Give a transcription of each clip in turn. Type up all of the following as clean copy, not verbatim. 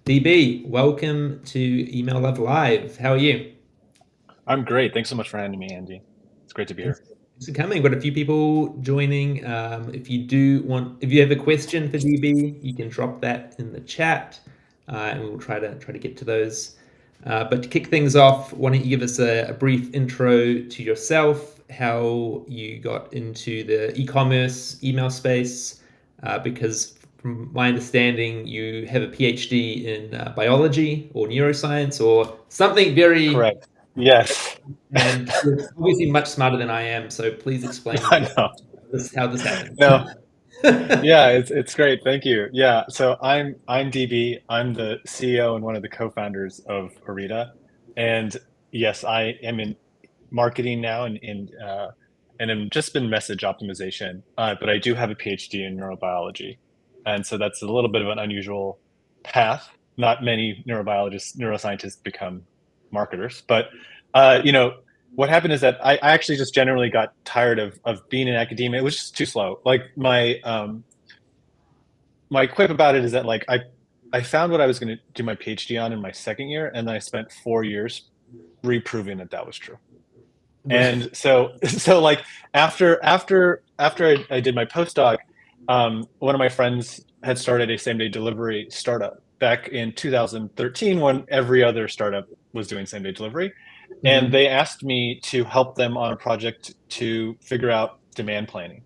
DB, welcome to Email Love Live. How are you? I'm great. Thanks so much for having me, Andy. It's great to be Thanks here. thanks for coming. Got a few people joining. If you have a question for DB, you can drop that in the chat, and we will try to get to those. But to kick things off, why don't you give us a brief intro to yourself, how you got into the e-commerce email space, because from my understanding, you have a PhD in biology or neuroscience or something very, Correct. Yes. and you're obviously much smarter than I am. So please explain I to know. this how this happened. No. Yeah, it's great. Thank you. Yeah. So I'm DB. I'm the CEO and one of the co-founders of Arita. And yes, I am in marketing now and I'm just been message optimization. But I do have a PhD in neurobiology. And so that's a little bit of an unusual path. Not many neurobiologists, neuroscientists become marketers. But what happened is that I actually just generally got tired of being in academia. It was just too slow. Like my quip about it is that I found what I was going to do my PhD on in my second year, and then I spent 4 years reproving that that was true. Right. And so so like after I did my postdoc, one of my friends had started a same day delivery startup back in 2013 when every other startup was doing same day delivery. And Mhm. they asked me to help them on a project to figure out demand planning.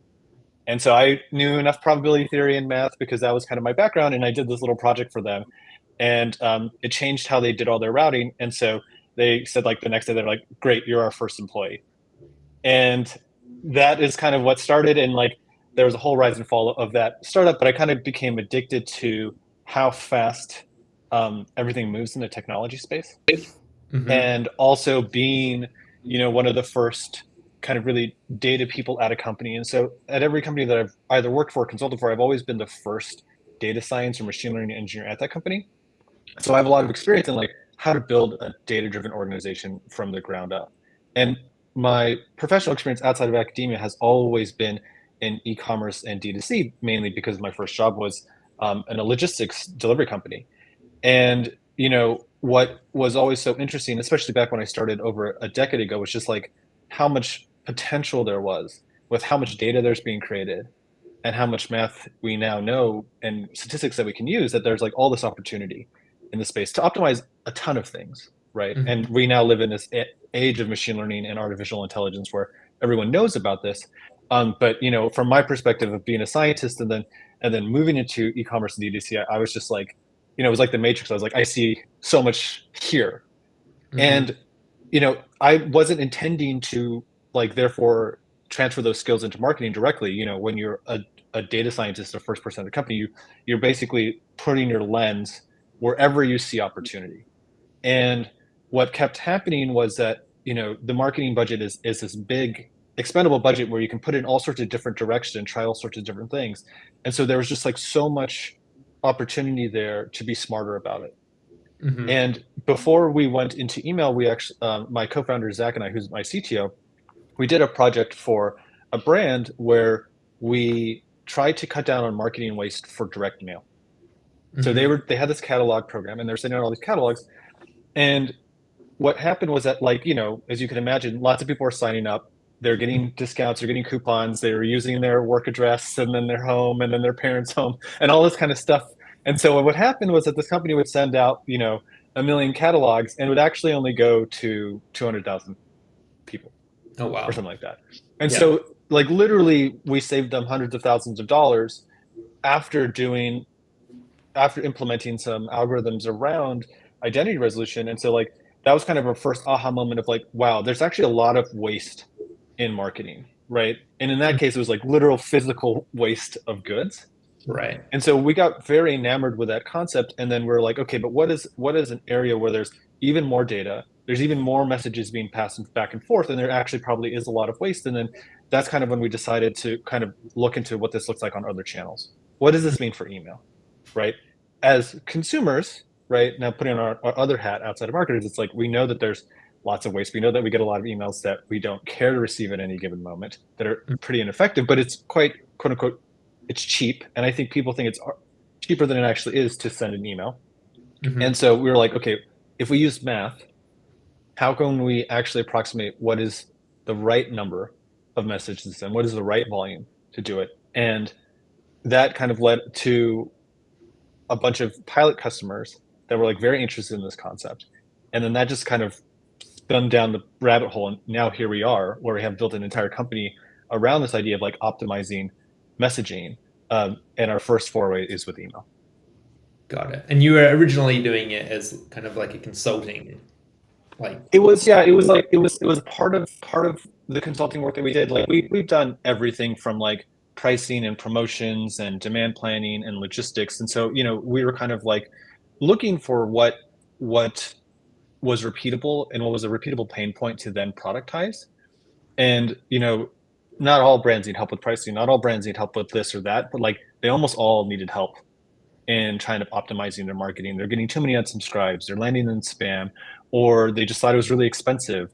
And so I knew enough probability theory and math because that was kind of my background. And I did this little project for them. And it changed how they did all their routing. And so they said, like, the next day, they're like, great, you're our first employee. And that is kind of what started. And like, there was a whole rise and fall of that startup. But I kind of became addicted to how fast everything moves in the technology space, Mhm. and also being one of the first kind of really data people at a company. And so at every company that I've either worked for or consulted for, I've always been the first data science or machine learning engineer at that company. So I have a lot of experience in like how to build a data driven organization from the ground up. And my professional experience outside of academia has always been in e-commerce and D2C, mainly because my first job was in a logistics delivery company. And what was always so interesting, especially back when I started over a decade ago, was just like how much potential there was with how much data there's being created and how much math we now know and statistics that we can use, that there's like all this opportunity in the space to optimize a ton of things, right? And Mhm. we now live in this age of machine learning and artificial intelligence where everyone knows about this. But from my perspective of being a scientist and then moving into e-commerce and DTC, I was just like, it was like the Matrix. I was like, I see so much here. Mhm. And I wasn't intending to, like, therefore transfer those skills into marketing directly. When you're a data scientist, a first person at the company, you're basically putting your lens wherever you see opportunity. And what kept happening was that the marketing budget is this big expendable budget where you can put in all sorts of different directions and try all sorts of different things. And so there was just like so much opportunity there to be smarter about it. Mhm. And before we went into email, we actually, my co-founder Zach and I, who's my CTO, we did a project for a brand where we tried to cut down on marketing waste for direct mail. So Mhm. they had this catalog program, and they're sending out all these catalogs. And what happened was that, like, as you can imagine, lots of people are signing up. They're getting discounts, they're getting coupons, they're using their work address and then their home and then their parents' home and all this kind of stuff. And so what happened was that this company would send out, 1 million catalogs and would actually only go to 200,000 people Oh or wow. something like that. And Yeah. so, like, literally, we saved them hundreds of thousands of dollars after doing after implementing some algorithms around identity resolution. And so, like, that was kind of a first aha moment of like, wow, there's actually a lot of waste in marketing, right? And in that Mm. case, it was like literal physical waste of goods. Right. And so we got very enamored with that concept. And then we're like, okay, but what is an area where there's even more data, there's even more messages being passed back and forth, and there actually probably is a lot of waste. And then that's kind of when we decided to kind of look into what this looks like on other channels. What does this mean for email, right? As consumers, right? Now putting on our other hat outside of marketers, it's like we know that there's lots of waste. We know that we get a lot of emails that we don't care to receive at any given moment that are pretty ineffective, but it's quite, quote unquote, it's cheap. And I think people think it's cheaper than it actually is to send an email. And Hmm. so we were like, okay, if we use math, how can we actually approximate what is the right number of messages and what is the right volume to do it? And that kind of led to a bunch of pilot customers that were like very interested in this concept. And then that just kind of spun down the rabbit hole. And now here we are, where we have built an entire company around this idea of like optimizing messaging. And our first foray is with email. Got it. And you were originally doing it as kind of like a consulting, like. It was, yeah, it was like it was part of the consulting work that we did. Like we've done everything from like pricing and promotions and demand planning and logistics. And so, we were kind of like looking for what was repeatable and what was a repeatable pain point to then productize. And not all brands need help with pricing, not all brands need help with this or that, but like they almost all needed help in trying to optimizing their marketing. They're getting too many unsubscribes, they're landing in spam, or they just thought it was really expensive.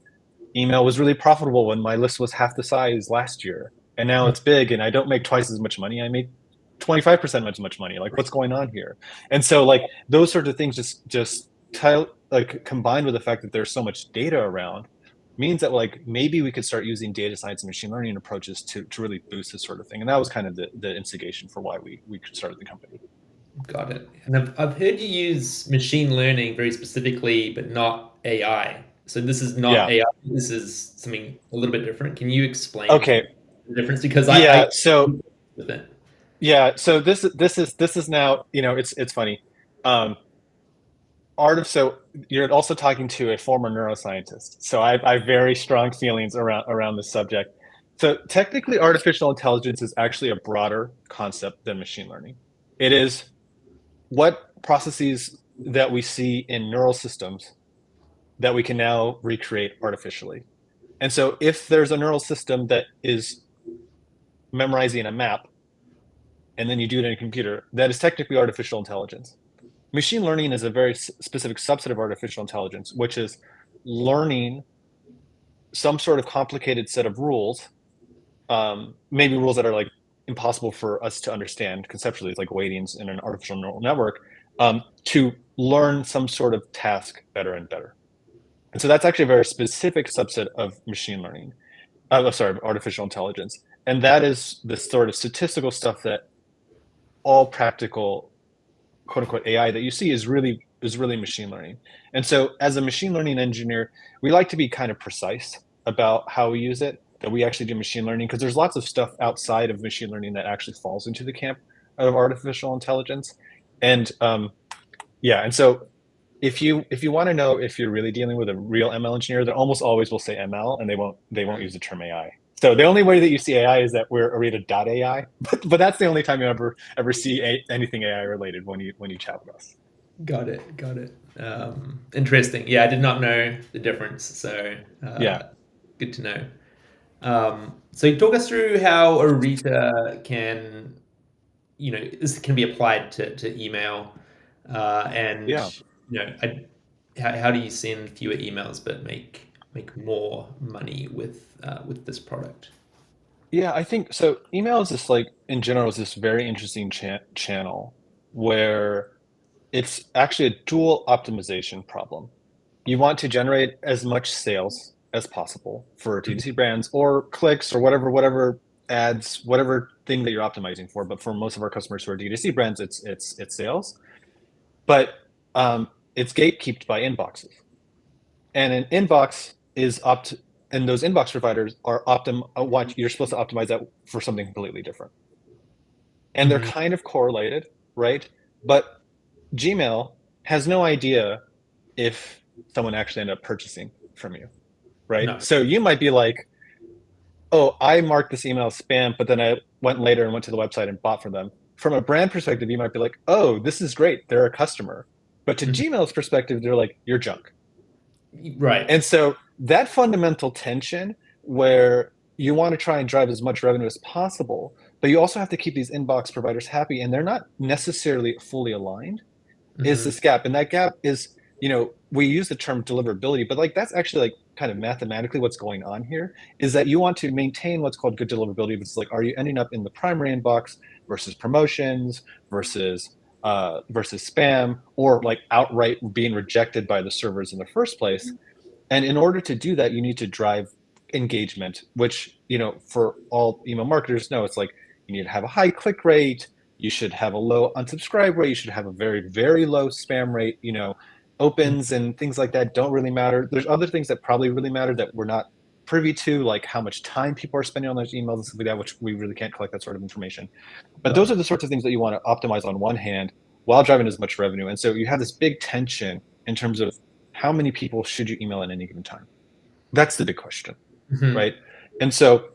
Email was really profitable when my list was half the size last year, and now it's big and I don't make twice as much money. I make 25% as much money. Like, what's going on here? And so like those sorts of things just like combined with the fact that there's so much data around means that like maybe we could start using data science and machine learning approaches to really boost this sort of thing. And that was kind of the instigation for why we started the company. Got it. And I've heard you use machine learning very specifically, but not AI. So this is not Yeah. AI. This is something a little bit different. Can you explain Okay. the difference? Because I Yeah. So with it. yeah. So this is now, it's funny. Um, so you're also talking to a former neuroscientist. So I have very strong feelings around this subject. So technically, artificial intelligence is actually a broader concept than machine learning. It is what processes that we see in neural systems that we can now recreate artificially. And so if there's a neural system that is memorizing a map and then you do it in a computer, that is technically artificial intelligence. Machine learning is a very specific subset of artificial intelligence, which is learning some sort of complicated set of rules, maybe rules that are like impossible for us to understand conceptually, like weightings in an artificial neural network, to learn some sort of task better and better. And so that's actually a very specific subset of machine learning. Sorry, artificial intelligence, and that is the sort of statistical stuff that all practical quote unquote AI that you see is really machine learning. And so as a machine learning engineer, we like to be kind of precise about how we use it, that we actually do machine learning, because there's lots of stuff outside of machine learning that actually falls into the camp of artificial intelligence. And yeah, and so if you want to know if you're really dealing with a real ML engineer, they almost always will say ML and they won't use the term AI. So the only way that you see AI is that we're arita.ai, but that's the only time you ever see anything AI related when you chat with us. Got it. Got it. Interesting. Yeah, I did not know the difference. So Yeah, good to know. So talk us through how Arita can, this can be applied to email, and yeah, how do you send fewer emails but make more money with this product? yeah. I think so. Email is this like in general is this very interesting channel where it's actually a dual optimization problem. You want to generate as much sales as possible for D2C brands or clicks or whatever ads, whatever thing that you're optimizing for. But for most of our customers who are D2C brands, it's sales. But it's gatekept by inboxes, and an inbox is and those inbox providers are what you're supposed to optimize that for something completely different, and they're Hmm. kind of correlated, right? But Gmail has no idea if someone actually ended up purchasing from you, right? No. So you might be like, oh, I marked this email as spam, but then I went later and went to the website and bought from them. From a brand perspective, you might be like, oh, this is great. They're a customer. But to Mhm. Gmail's perspective, they're like, you're junk. Right. And so that fundamental tension where you want to try and drive as much revenue as possible, but you also have to keep these inbox providers happy and they're not necessarily fully aligned is Hmm. this gap. And that gap is, we use the term deliverability, but like that's actually like kind of mathematically what's going on here is that you want to maintain what's called good deliverability. It's like, are you ending up in the primary inbox versus promotions versus versus spam, or like outright being rejected by the servers in the first place. And in order to do that, you need to drive engagement, which, for all email marketers know, it's like you need to have a high click rate. You should have a low unsubscribe rate. You should have a very, very low spam rate. Opens and things like that don't really matter. There's other things that probably really matter that we're not privy to, like how much time people are spending on those emails and stuff like that, which we really can't collect that sort of information. But those are the sorts of things that you want to optimize on one hand while driving as much revenue. And so you have this big tension in terms of how many people should you email at any given time? That's the big question, right? And so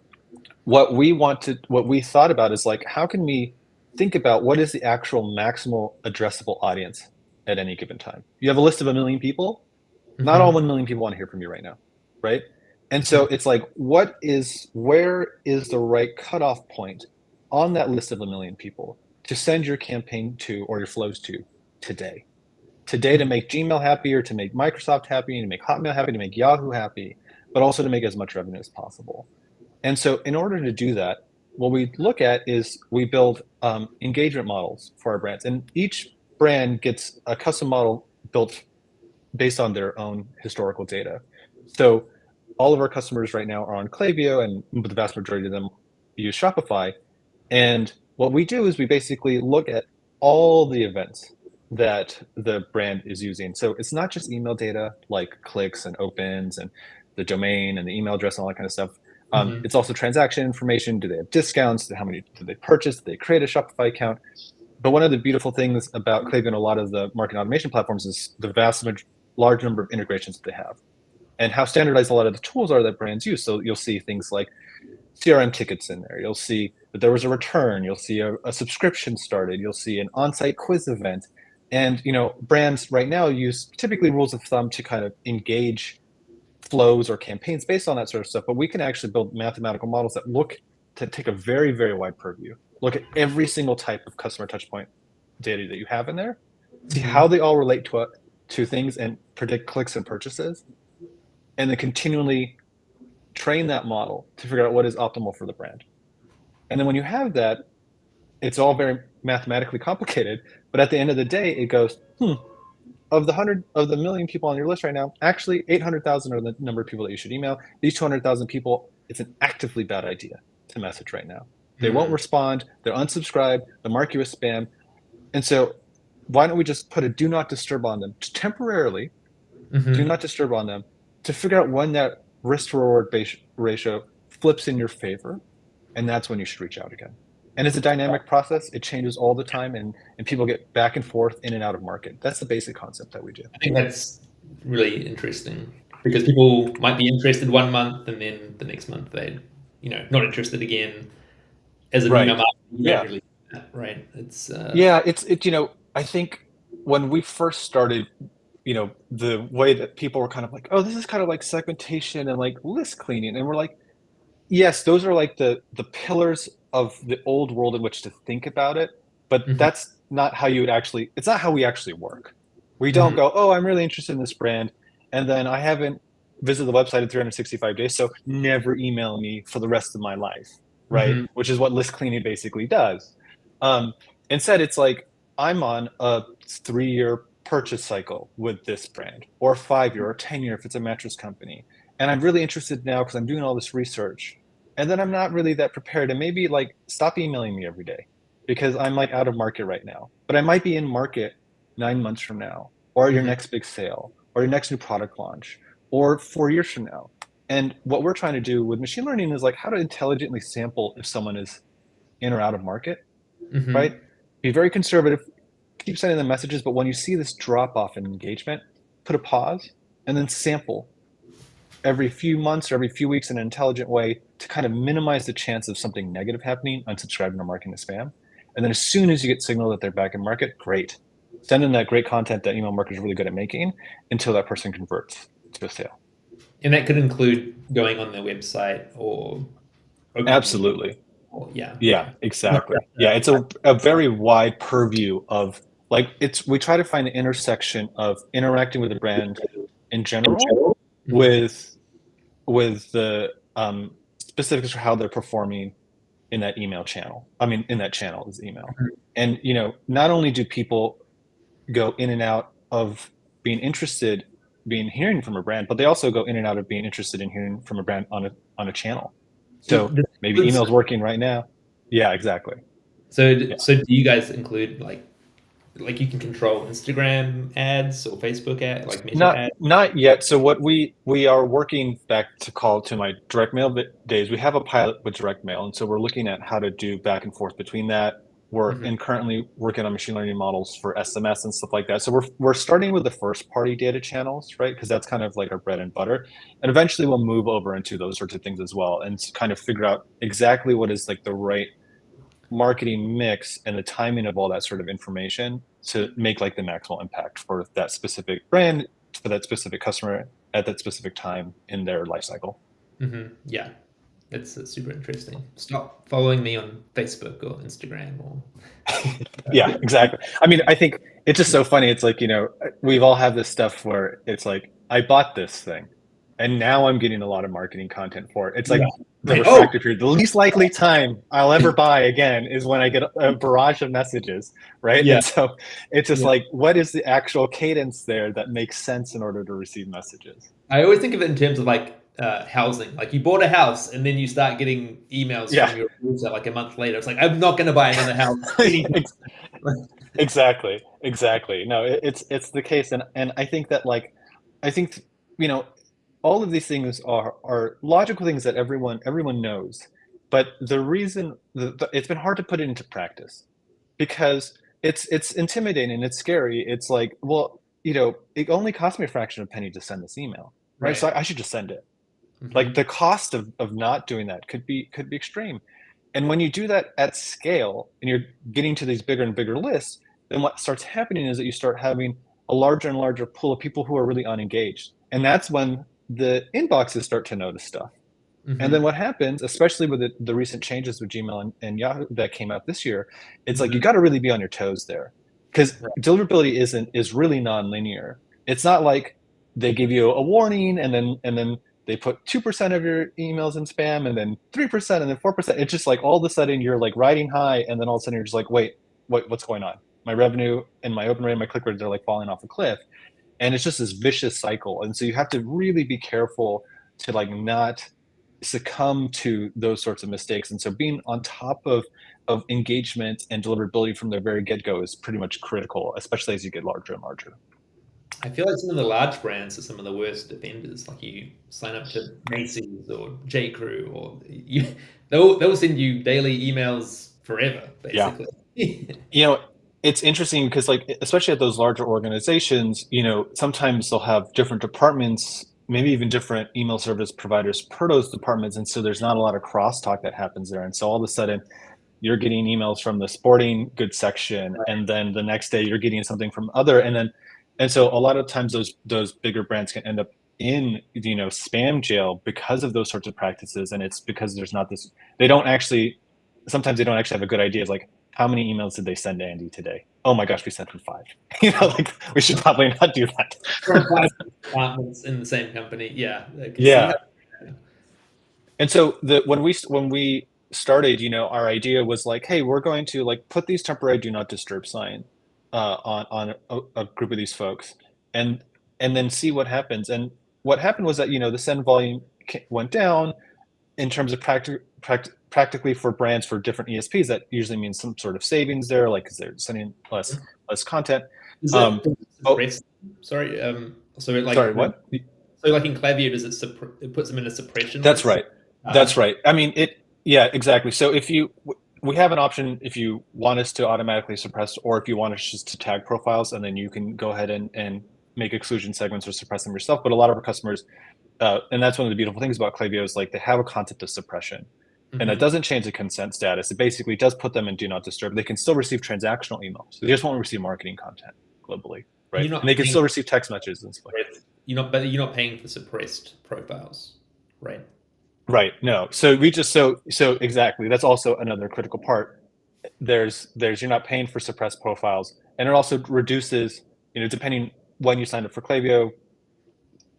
what we thought about is like, how can we think about what is the actual maximal addressable audience at any given time? You have a list of 1 million people. Not all 1 million people want to hear from you right now, right? And so it's like, where is the right cutoff point on that list of 1 million people to send your campaign to or your flows to today? Today, to make Gmail happy, or to make Microsoft happy, to make Hotmail happy, to make Yahoo happy, but also to make as much revenue as possible. And so in order to do that, what we look at is we build engagement models for our brands. And each brand gets a custom model built based on their own historical data. So all of our customers right now are on Klaviyo, and the vast majority of them use Shopify. And what we do is we basically look at all the events that the brand is using. So it's not just email data like clicks and opens and the domain and the email address and all that kind of stuff. It's also transaction information. Do they have discounts? How many did they purchase? Did they create a Shopify account? But one of the beautiful things about Klaviyo and a lot of the marketing automation platforms is the large number of integrations that they have, and how standardized a lot of the tools are that brands use. So you'll see things like CRM tickets in there. You'll see that there was a return. You'll see a subscription started. You'll see an on-site quiz event. And brands right now use typically rules of thumb to kind of engage flows or campaigns based on that sort of stuff. But we can actually build mathematical models that look to take a very, very wide purview, look at every single type of customer touchpoint data that you have in there, see how they all relate to things, and predict clicks and purchases, and then continually train that model to figure out what is optimal for the brand. And then when you have that, it's all very mathematically complicated, but at the end of the day, it goes, of the million people on your list right now, actually 800,000 are the number of people that you should email. These 200,000 people, it's an actively bad idea to message right now. They won't respond. They're unsubscribed. They'll mark you as spam. And so why don't we just put a do not disturb on them temporarily, do not disturb on them, to figure out when that risk to reward ratio flips in your favor. And that's when you should reach out again. And it's a dynamic process. It changes all the time, and people get back and forth in and out of market. That's the basic concept that we do. I think that's really interesting, because people might be interested 1 month and then the next month they're not interested again. As an email marketer, you don't really do that, right? It's I think when we first started, the way that people were kind of like, oh, this is kind of like segmentation and like list cleaning, and we're like, yes, those are like the pillars of the old world in which to think about it, but that's not how it's not how we actually work. We don't go, oh, I'm really interested in this brand, and then I haven't visited the website in 365 days, so never email me for the rest of my life, right? Which is what list cleaning basically does. Instead, it's like, I'm on a 3-year purchase cycle with this brand, or 5-year, or 10-year if it's a mattress company. And I'm really interested now because I'm doing all this research. And then I'm not really that prepared. And maybe like, stop emailing me every day because I'm like out of market right now. But I might be in market 9 months from now, or your next big sale, or your next new product launch, or 4 years from now. And what we're trying to do with machine learning is like how to intelligently sample if someone is in or out of market, right? Be very conservative, keep sending them messages. But when you see this drop off in engagement, put a pause and then sample every few months or every few weeks in an intelligent way to kind of minimize the chance of something negative happening, unsubscribing or marking as spam. And then as soon as you get signal that they're back in market, great. Send them that great content that email marketers are really good at making until that person converts to a sale. And that could include going on their website or absolutely. Yeah, exactly. Yeah, it's a very wide purview of like, we try to find the intersection of interacting with the brand in general with the specifics for how they're performing in that email channel. I mean, in that channel is email. And, not only do people go in and out of being interested, being hearing from a brand, but they also go in and out of being interested in hearing from a brand on a channel. So maybe email's working right now. Yeah, exactly. Yeah. So do you guys include like you can control Instagram ads or Facebook ad, like Meta Not ads? not yet. So what we are working back to call to my direct mail days. We have a pilot with direct mail, and so we're looking at how to do back and forth between that. We're Mhm. and currently working on machine learning models for SMS and stuff like that. So we're starting with the first party data channels, right? Because that's kind of like our bread and butter, and eventually we'll move over into those sorts of things as well, and kind of figure out exactly what is like the right marketing mix and the timing of all that sort of information to make like the maximal impact for that specific brand, for that specific customer at that specific time in their life cycle. Yeah, it's super interesting. Stop following me on Facebook or Instagram or Yeah, exactly. I mean, I think it's just so funny. It's like, we've all have this stuff where it's like, I bought this thing and now I'm getting a lot of marketing content for it. It's yeah, like the right. Oh, refractor period. The least likely time I'll ever buy again is when I get a barrage of messages, right? yeah, And so it's just yeah. like, what is the actual cadence there that makes sense in order to receive messages? I always think of it in terms of like housing. Like you bought a house and then you start getting emails Yeah, from your realtor like a month later. It's like I'm not going to buy another house anytime. exactly, exactly. No, it's the case, and I think that like, I think you know, all of these things are logical things that everyone knows, but the reason it's been hard to put it into practice because it's intimidating, it's scary. It's like, well, it only cost me a fraction of a penny to send this email, right? Right. So I should just send it. Like Hmm. the cost of not doing that could be extreme. And when you do that at scale and you're getting to these bigger and bigger lists, then what starts happening is that you start having a larger and larger pool of people who are really unengaged. And that's when the inboxes start to notice stuff. And then Hmm. what happens, especially with the recent changes with Gmail and Yahoo that came out this year, it's like you Hmm. got to really be on your toes there because Right. deliverability is really non-linear. It's not like they give you a warning and then they put 2% of your emails in spam and then 3% and then 4%. It's just like all of a sudden you're like riding high and then all of a sudden you're just like, wait, what's going on? My revenue and my open rate and my click rates are like falling off a cliff. And it's just this vicious cycle. And so you have to really be careful to like not succumb to those sorts of mistakes. And so being on top of engagement and deliverability from the very get-go is pretty much critical, especially as you get larger and larger. I feel like some of the large brands are some of the worst offenders. Like you sign up to Macy's or J. Crew, or they'll send you daily emails forever, Yeah. basically. You know, it's interesting because like especially at those larger organizations, sometimes they'll have different departments, maybe even different email service providers per those departments. And so there's not a lot of crosstalk that happens there. And so all of a sudden you're getting emails from the sporting goods section, and then the next day you're getting something from other, and so a lot of times those bigger brands can end up in spam jail because of those sorts of practices, and it's because there's not this. They don't actually. Sometimes they don't actually have a good idea of like how many emails did they send to Andy today? Oh my gosh, we sent him 5. Like we should probably not do that. From five departments in the same company. Yeah, I can see Yeah. how. And so when we started, our idea was like, hey, we're going to like put these temporary do not disturb sign on a group of these folks, and and then see what happens. And what happened was that the send volume went down in terms of practically for brands for different ESPs. That usually means some sort of savings there, like because they're sending less content. Does Um, it oh, suppress? Sorry, so it like sorry, what? so like in Klaviyo, does it puts them in a suppression That's list? right. Uh, That's right. I mean, yeah, exactly. So if we have an option if you want us to automatically suppress, or if you want us just to tag profiles, and then you can go ahead and make exclusion segments or suppress them yourself. But a lot of our customers, and that's one of the beautiful things about Klaviyo is like they have a concept of suppression, and that mhm. doesn't change the consent status. It basically does put them in do not disturb. They can still receive transactional emails. They just won't receive marketing content globally, right? You're And not they can paying still receive text messages and stuff like that. but you're not paying for suppressed profiles, right? Right. No. So we just so exactly. That's also another critical part. There's you're not paying for suppressed profiles, and it also reduces, depending when you sign up for Klaviyo,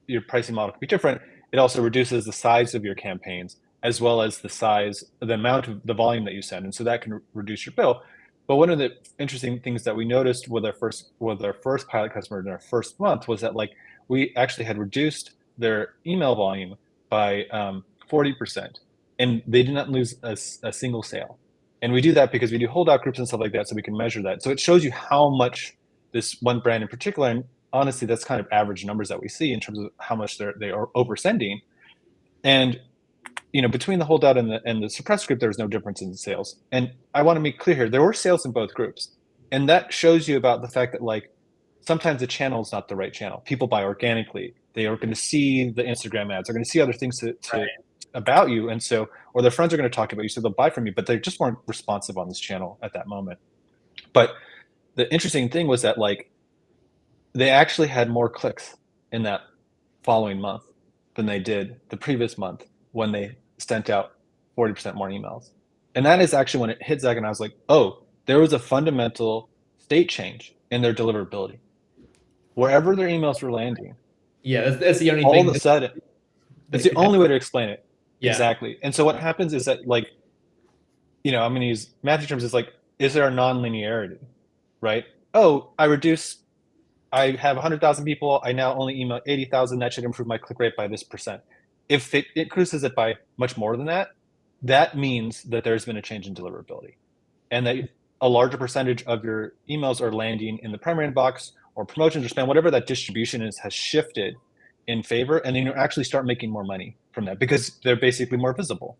your pricing model can be different. It also reduces the size of your campaigns, as well as the amount of the volume that you send. And so that can reduce your bill. But one of the interesting things that we noticed with our first pilot customer in our first month was that like we actually had reduced their email volume by 40%, and they did not lose a single sale. And we do that because we do holdout groups and stuff like that, so we can measure that. So it shows you how much this one brand in particular, and honestly, that's kind of average numbers that we see in terms of how much they are oversending. And between the holdout and the suppressed group, there was no difference in sales. And I want to make clear here, there were sales in both groups. And that shows you about the fact that like sometimes the channel is not the right channel. People buy organically. They are going to see the Instagram ads. They're going to see other things Right. about you. And so, or their friends are going to talk about you. So they'll buy from you, but they just weren't responsive on this channel at that moment. But the interesting thing was that like they actually had more clicks in that following month than they did the previous month when they sent out 40% more emails. And that is actually when it hit Zach, and I was like, oh, there was a fundamental state change in their deliverability. Wherever their emails were landing, Yeah, that's the only all of thing a sudden, it's that the could only happen. way to explain it. Yeah. Exactly. And so what happens is that, like, I'm going to use Matthew terms, is like, is there a non-linearity, right? Oh, I have 100,000 people. I now only email 80,000. That should improve my click rate by this percent. If it increases it by much more than that, that means that there's been a change in deliverability, and that a larger percentage of your emails are landing in the primary inbox or promotions or spam, whatever that distribution is, has shifted in favor. And then you actually start making more money from that because they're basically more visible.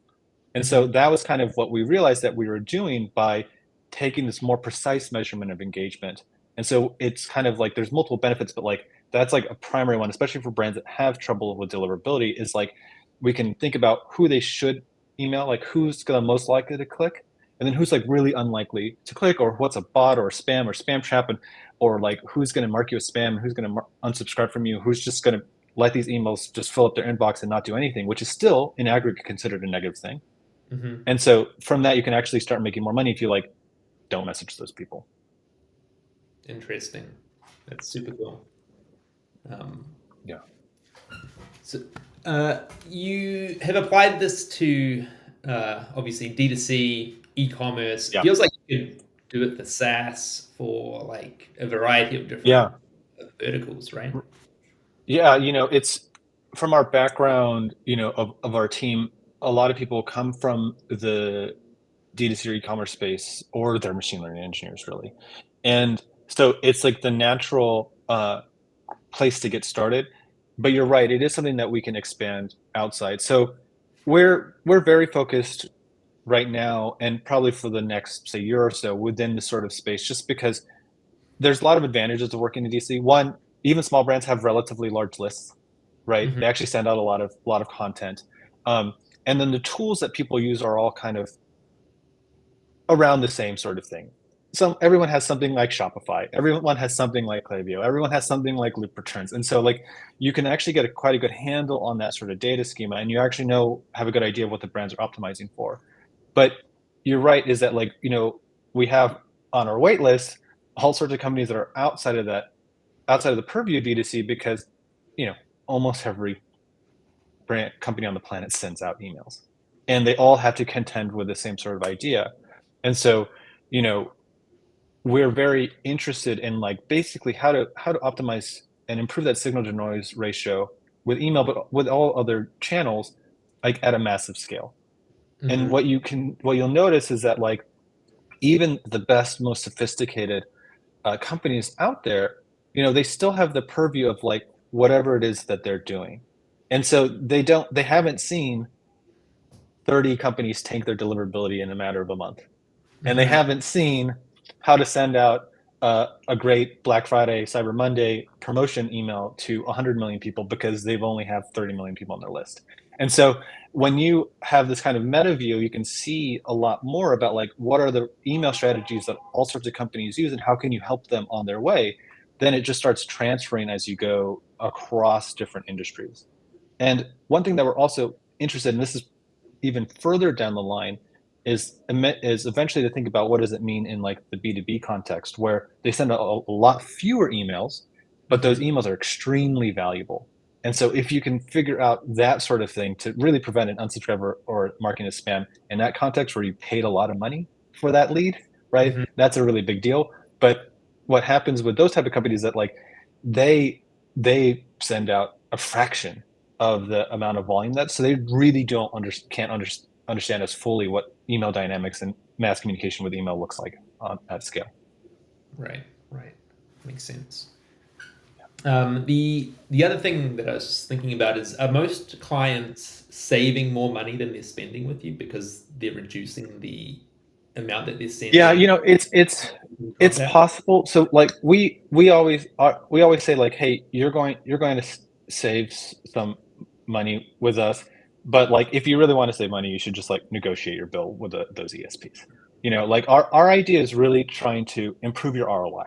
And so Mhm. that was kind of what we realized that we were doing by taking this more precise measurement of engagement. And so it's kind of like there's multiple benefits, but like that's like a primary one, especially for brands that have trouble with deliverability, is like we can think about who they should email, like who's going to most likely to click, and then who's like really unlikely to click, or what's a bot or spam trap, and or like who's going to mark you as spam, and who's going to unsubscribe from you, who's just going to let these emails just fill up their inbox and not do anything, which is still in aggregate considered a negative thing. Mhm. And so from that, you can actually start making more money if you like don't message those people. Interesting. That's super cool. Um, Yeah. so, you have applied this to obviously D2C e-commerce. It Yeah. feels like you could do it for SaaS for like a variety of different Yeah. verticals, right? Yeah. It's from our background, of our team, a lot of people come from the D2C or e-commerce space, or they're machine learning engineers, really. And so it's like the natural place to get started. But you're right, it is something that we can expand outside. So we're very focused right now, and probably for the next, say, year or so, within this sort of space, just because there's a lot of advantages to working in DC. One, even small brands have relatively large lists, right? Mhm. They actually send out a lot of content, um, and then the tools that people use are all kind of around the same sort of thing. Everyone has something like Shopify. Everyone has something like Klaviyo. Everyone has something like Loop Returns. And so like you can actually get quite a good handle on that sort of data schema, and you actually have a good idea of what the brands are optimizing for. But you're right, is that like, we have on our wait list all sorts of companies that are outside of the purview of D2C, because, you know, almost every brand company on the planet sends out emails, and they all have to contend with the same sort of idea. And so, you know, we're very interested in like basically how to optimize and improve that signal to noise ratio with email, but with all other channels, like at a massive scale. And Mhm. what you'll notice is that like even the best, most sophisticated companies out there, they still have the purview of like whatever it is that they're doing. And so they haven't seen 30 companies tank their deliverability in a matter of a month. And they Mhm. haven't seen how to send out a great Black Friday, Cyber Monday promotion email to 100 million people because they've only have 30 million people on their list. And so when you have this kind of meta view, you can see a lot more about like what are the email strategies that all sorts of companies use and how can you help them on their way. Then it just starts transferring as you go across different industries. And one thing that we're also interested in, this is even further down the line, is eventually to think about what does it mean in like the B2B context, where they send a lot fewer emails, but those Mhm. emails are extremely valuable. And so if you can figure out that sort of thing to really prevent an unsubscribe or marking as spam in that context where you paid a lot of money for that lead, right? Mhm. That's a really big deal. But what happens with those type of companies that like they send out a fraction of the amount of volume that so they really don't can't understand as fully what email dynamics and mass communication with email looks like at scale. Right, right. Makes sense. The other thing that I was thinking about is, are most clients saving more money than they're spending with you because they're reducing the amount that they're Yeah, sending it's contact? possible. So like we always say like, hey, you're going to save some money with us, but like if you really want to save money, you should just like negotiate your bill with those ESPs. Right. Like our idea is really trying to improve your ROI.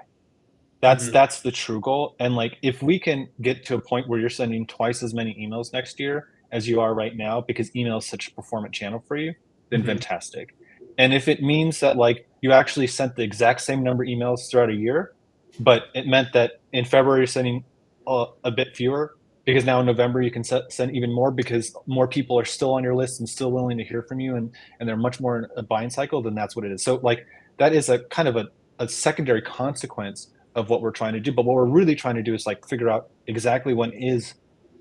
That's Hmm. that's the true goal. And like if we can get to a point where you're sending twice as many emails next year as you are right now because email is such a performant channel for you, then Hmm. fantastic. And if it means that like you actually sent the exact same number of emails throughout a year, but it meant that in February you're sending a bit fewer because now in November you can send even more because more people are still on your list and still willing to hear from you and they're much more in a buying cycle, then that's what it is. So like that is a kind of a secondary consequence of what we're trying to do. But what we're really trying to do is like figure out exactly when is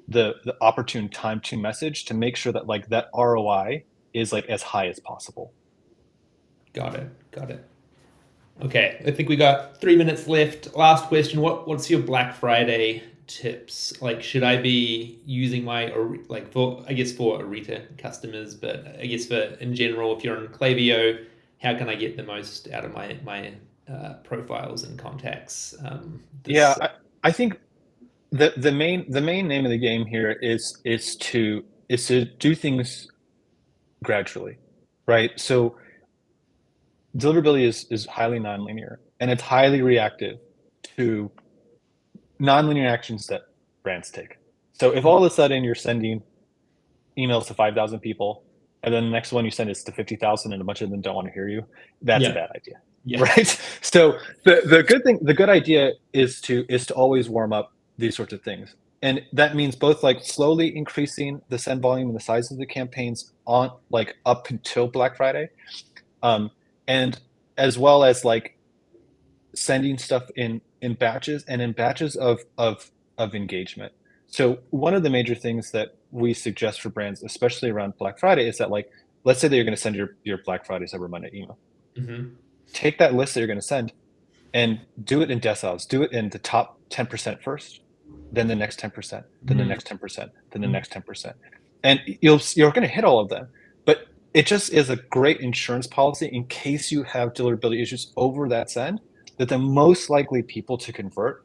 the opportune time to message to make sure that like that ROI is like as high as possible. Got it. Got it. Okay, I think we got 3 minutes left. Last question: what's your Black Friday tips? Like, should I be using my like for I guess for Arita customers, but I guess for in general, if you're on Klaviyo, how can I get the most out of my profiles and contacts? Yeah, This I think the main name of the game here is to do things gradually, right? So deliverability is highly nonlinear and it's highly reactive to nonlinear actions that brands take. So if all of a sudden you're sending emails to 5,000 people, and then the next one you send is to 50,000 and a bunch of them don't want to hear you, that's a yeah, bad idea. yeah. Right. So the good idea is to always warm up these sorts of things. And that means both like slowly increasing the send volume and the size of the campaigns on like up until Black Friday. Um, and as well as like sending stuff in batches and in batches of engagement. So one of the major things that we suggest for brands, especially around Black Friday, is that like let's say that you're going to send your Black Friday Cyber Monday email. Hmm. Take that list that you're going to send and do it in deciles. Do it in the top 10% first, then the next 10%, then the Hmm. next 10%, then the next 10%. And you're going to hit all of them. But it just is a great insurance policy in case you have deliverability issues over that send, that the most likely people to convert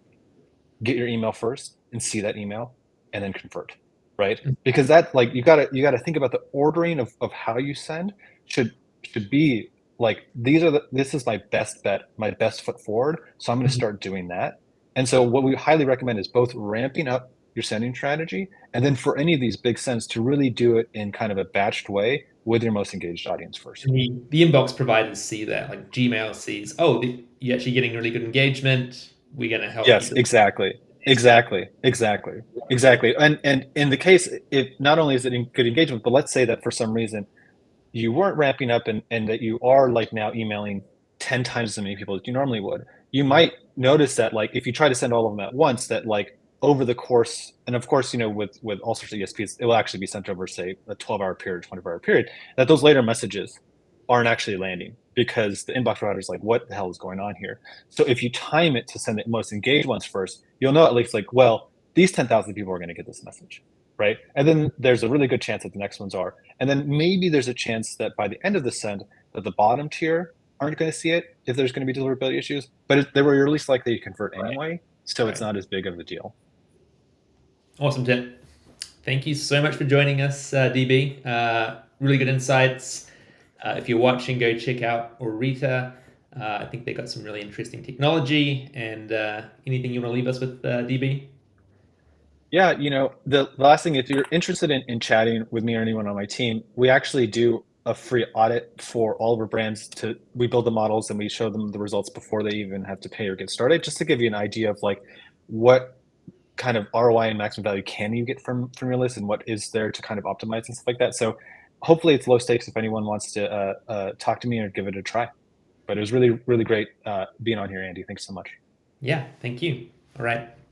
get your email first and see that email and then convert, right? Because that like you gotta think about the ordering of how you send should be like this is my best bet, my best foot forward. So I'm going to start doing that. And so what we highly recommend is both ramping up your sending strategy and then for any of these big sends to really do it in kind of a batched way with your most engaged audience first. And the inbox providers see that, like Gmail sees, oh, you're actually getting really good engagement. We're going to help you Yes, with exactly. this. Exactly. Exactly. Exactly. And in the case, it not only is it in good engagement, but let's say that for some reason you weren't ramping up and that you are like now emailing 10 times as many people as you normally would. You Mhm. might notice that like if you try to send all of them at once, that like over the course, and of course, with all sorts of ESPs, it will actually be sent over, say, a 12-hour period, 24-hour period, that those later messages aren't actually landing because the inbox provider is like, what the hell is going on here? So if you time it to send the most engaged ones first, you'll know at least like, well, these 10,000 people are going to get this message, right? And then there's a really good chance that the next ones are. And then maybe there's a chance that by the end of the send, that the bottom tier aren't going to see it if there's going to be deliverability issues, but they were at least likely to convert Right, anyway. So it's right. not as big of a deal. Awesome, Tim. Thank you so much for joining us, DB. Really good insights. If you're watching, go check out Orita. I think they got some really interesting technology. And anything you want to leave us with, DB? Yeah, the last thing, if you're interested in chatting with me or anyone on my team, we actually do a free audit for all of our brands we build the models and we show them the results before they even have to pay or get started, just to give you an idea of like what kind of ROI and maximum value can you get from your list, and what is there to kind of optimize and stuff like that. So hopefully it's low stakes if anyone wants to talk to me or give it a try. But it was really, really great being on here, Andy. Thanks so much. Yeah, thank you. All right.